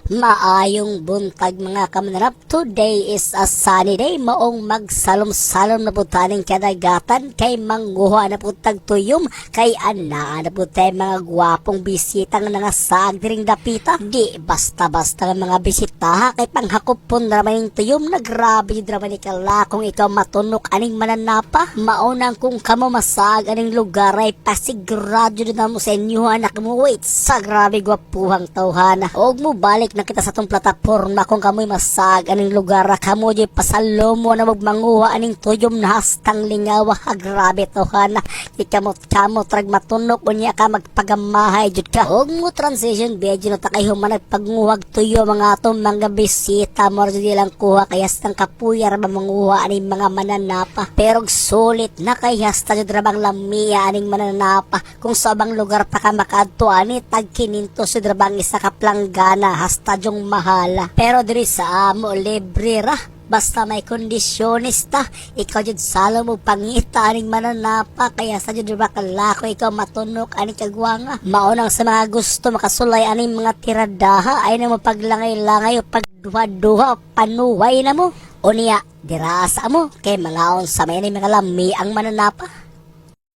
Maayong buntag mga kamanarap. Today is a sunny day. Maong magsalom-salom na po taning kadagatan. Kay manguha na po tagtuyom. Kay anaan na po tayo mga gwapong bisitang nangasag diring dapita. Di basta-basta ng mga bisita. Kay panghakop po naman yung tuyom. Nagrabe yung drama ni Kala. Kung ikaw matunok aning mananapa. Maunang kung kamo masag aning lugar ay pasigurado na mo sa inyo anak mo. Wait, sa grabe gwapuhang tawhana. Huwag mo balik na kita sa tong plataporma kung kamoy masag aning lugar kamo di pasalo mo na magmanguha aning tuyom na hastang lingawa. Grabe tawhana. Ikamot trag matunok unya ka magpagamahay jud ka. Huwag mo transition video na takay human nagpagnguhag tuyo mga atong mga bisita mo jud lang kuha kay hastang kapuyar mamanguha aning mga mananapa. Pero sulit na kay hasta jud rabang lamia aning mananapa. Kung sa bang lugar pa ka makadto ani tag kininto sa drabang isa ka planggana hasta yung mahala. Pero diri sa amo libre ra. Basta may kondisyonista, ikaw jud salo mo pangita aning mananapa kaya sa jud ba kalako ikaw matunok aning kagwanga. Maunang sa mga gusto makasulay aning mga tiradaha ay na mo paglangay-langay o pagduha-duha panuway na mo. O niya, dirasa mo kay mga on sa may mga lami ang mananapa.